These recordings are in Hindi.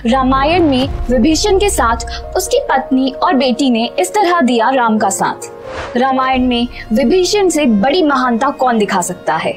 रामायण में विभीषण के साथ उसकी पत्नी और बेटी ने इस तरह दिया राम का साथ। रामायण में विभीषण से बड़ी महानता कौन दिखा सकता है,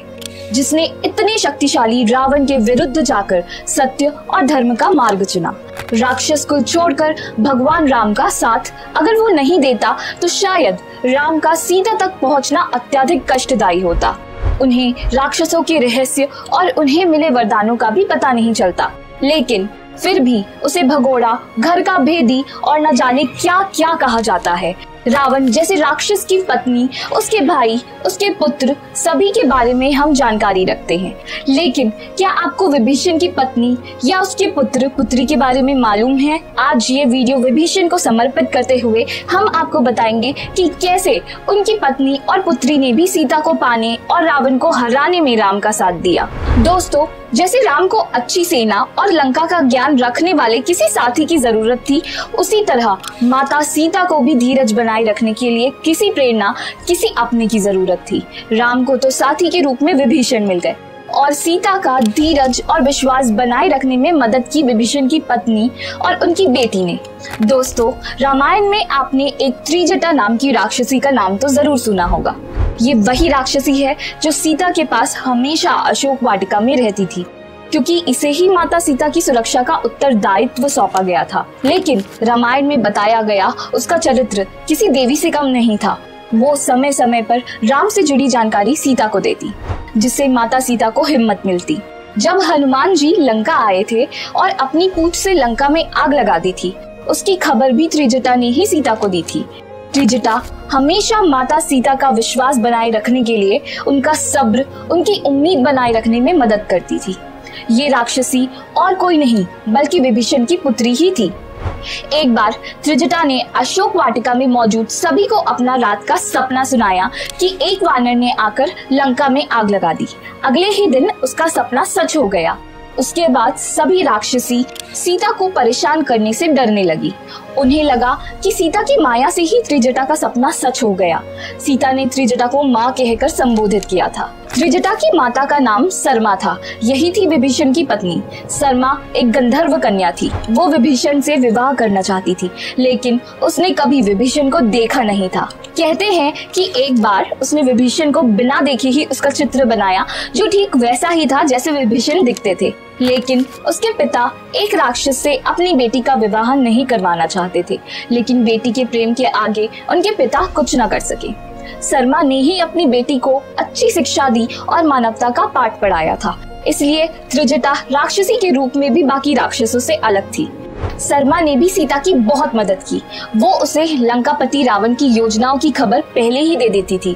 जिसने इतने शक्तिशाली रावण के विरुद्ध जाकर सत्य और धर्म का मार्ग चुना। राक्षस को छोड़कर भगवान राम का साथ अगर वो नहीं देता तो शायद राम का सीता तक पहुंचना अत्यधिक कष्टदायी होता। उन्हें राक्षसों के रहस्य और उन्हें मिले वरदानों का भी पता नहीं चलता, लेकिन फिर भी उसे भगोड़ा, घर का भेदी और न जाने क्या क्या कहा जाता है। रावण जैसे राक्षस की पत्नी, उसके भाई, उसके पुत्र सभी के बारे में हम जानकारी रखते हैं, लेकिन क्या आपको विभीषण की पत्नी या उसके पुत्र पुत्री के बारे में मालूम है? आज ये वीडियो विभीषण को समर्पित करते हुए हम आपको बताएंगे कि कैसे उनकी पत्नी और पुत्री ने भी सीता को पाने और रावण को हराने में राम का साथ दिया। दोस्तों, जैसे राम को अच्छी सेना और लंका का ज्ञान रखने वाले किसी साथी की जरूरत थी, उसी तरह माता सीता को भी धीरज बनाए रखने के लिए किसी प्रेरणा, किसी अपने की जरूरत थी। राम को तो साथी के रूप में विभीषण मिल गए और सीता का धीरज और विश्वास बनाए रखने में मदद की विभीषण की पत्नी और उनकी बेटी ने। दोस्तों, रामायण में आपने एक त्रिजटा नाम की राक्षसी का नाम तो जरूर सुना होगा। ये वही राक्षसी है जो सीता के पास हमेशा अशोक वाटिका में रहती थी, क्योंकि इसे ही माता सीता की सुरक्षा का उत्तरदायित्व सौंपा गया था। लेकिन रामायण में बताया गया उसका चरित्र किसी देवी से कम नहीं था। वो समय समय पर राम से जुड़ी जानकारी सीता को देती, जिससे माता सीता को हिम्मत मिलती। जब हनुमान जी लंका आए थे और अपनी पूंछ से लंका में आग लगा दी थी, उसकी खबर भी त्रिजटा ने ही सीता को दी थी। त्रिजटा हमेशा माता सीता का विश्वास बनाए रखने के लिए उनका सब्र, उनकी उम्मीद बनाए रखने में मदद करती थी। ये राक्षसी और कोई नहीं बल्कि विभीषण की पुत्री ही थी। एक बार त्रिजटा ने अशोक वाटिका में मौजूद सभी को अपना रात का सपना सुनाया कि एक वानर ने आकर लंका में आग लगा दी। अगले ही दिन उसका सपना सच हो गया। उसके बाद सभी राक्षसी सीता को परेशान करने से डरने लगी। उन्हें लगा कि सीता की माया से ही त्रिजटा का सपना सच हो गया। सीता ने त्रिजटा को माँ कहकर संबोधित किया था। त्रिजटा की माता का नाम सरमा था। यही थी विभीषण की पत्नी। सरमा एक गंधर्व कन्या थी। वो विभीषण से विवाह करना चाहती थी, लेकिन उसने कभी विभीषण को देखा नहीं था। कहते हैं कि एक बार उसने विभीषण को बिना देखे ही उसका चित्र बनाया, जो ठीक वैसा ही था जैसे विभीषण दिखते थे। लेकिन उसके पिता एक राक्षस से अपनी बेटी का विवाह नहीं करवाना चाहते थे, लेकिन बेटी के प्रेम के आगे उनके पिता कुछ न कर सके। सरमा ने ही अपनी बेटी को अच्छी शिक्षा दी और मानवता का पाठ पढ़ाया था, इसलिए त्रिजटा राक्षसी के रूप में भी बाकी राक्षसों से अलग थी। सरमा ने भी सीता की बहुत मदद की। वो उसे लंकापति रावण की योजनाओं की खबर पहले ही दे देती थी,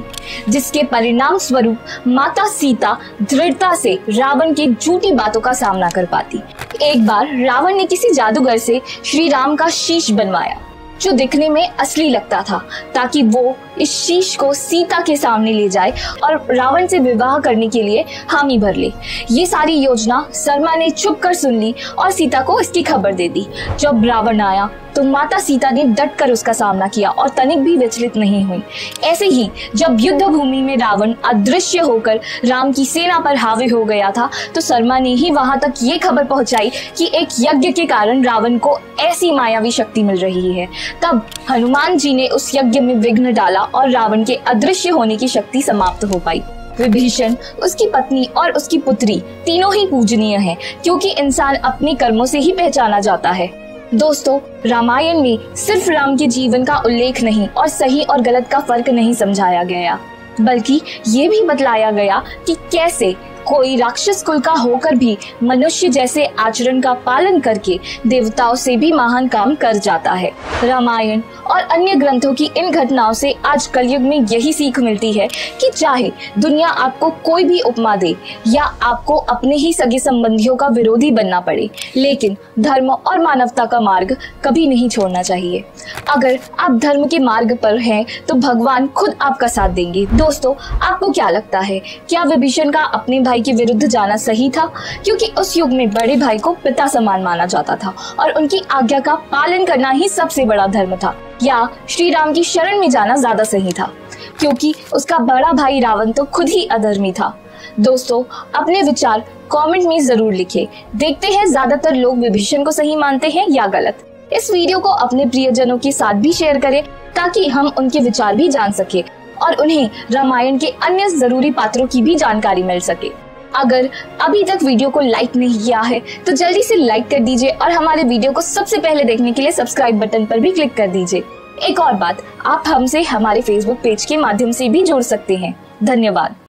जिसके परिणाम स्वरूप माता सीता दृढ़ता से रावण की झूठी बातों का सामना कर पाती। एक बार रावण ने किसी जादूगर से श्री राम का शीश बनवाया, जो दिखने में असली लगता था, ताकि वो इस शीश को सीता के सामने ले जाए और रावण से विवाह करने के लिए हामी भर ले। ये सारी योजना सरमा ने छुप कर सुन ली और सीता को इसकी खबर दे दी। जब रावण आया तो माता सीता ने डट कर उसका सामना किया और तनिक भी विचलित नहीं हुई। ऐसे ही जब युद्ध भूमि में रावण अदृश्य होकर राम की सेना पर हावी हो गया था, तो सरमा ने ही वहां तक ये खबर पहुंचाई कि एक यज्ञ के कारण रावण को ऐसी मायावी शक्ति मिल रही है। तब हनुमान जी ने उस यज्ञ में विघ्न डाला और रावण के अदृश्य होने की शक्ति समाप्त हो पाई। विभीषण, उसकी पत्नी और उसकी पुत्री तीनों ही पूजनीय हैं, क्योंकि इंसान अपने कर्मों से ही पहचाना जाता है। दोस्तों, रामायण में सिर्फ राम के जीवन का उल्लेख नहीं और सही और गलत का फर्क नहीं समझाया गया, बल्कि ये भी बतलाया गया कि कैसे कोई राक्षस कुल का होकर भी मनुष्य जैसे आचरण का पालन करके देवताओं से भी महान काम कर जाता है। रामायण और अन्य ग्रंथों की इन घटनाओं से आज कलयुग में यही सीख मिलती है कि चाहे दुनिया आपको कोई भी उपमा दे या आपको अपने ही सगे संबंधियों का विरोधी बनना पड़े, लेकिन धर्म और मानवता का मार्ग कभी नहीं छोड़ना चाहिए। अगर आप धर्म के मार्ग पर हैं, तो भगवान खुद आपका साथ देंगे। दोस्तों, आपको क्या लगता है, क्या विभीषण का अपने भाई के विरुद्ध जाना सही था? क्योंकि उस युग में बड़े भाई को पिता समान माना जाता था और उनकी आज्ञा का पालन करना ही सबसे बड़ा धर्म था। या श्री राम की शरण में जाना ज्यादा सही था, क्योंकि उसका बड़ा भाई रावण तो खुद ही अधर्मी था। दोस्तों, अपने विचार कमेंट में जरूर लिखें। देखते हैं ज्यादातर लोग विभीषण को सही मानते हैं या गलत। इस वीडियो को अपने प्रियजनों के साथ भी शेयर करें ताकि हम उनके विचार भी जान सके और उन्हें रामायण के अन्य जरूरी पात्रों की भी जानकारी मिल सके। अगर अभी तक वीडियो को लाइक नहीं किया है तो जल्दी से लाइक कर दीजिए और हमारे वीडियो को सबसे पहले देखने के लिए सब्सक्राइब बटन पर भी क्लिक कर दीजिए। एक और बात, आप हमसे हमारे फेसबुक पेज के माध्यम से भी जुड़ सकते हैं। धन्यवाद।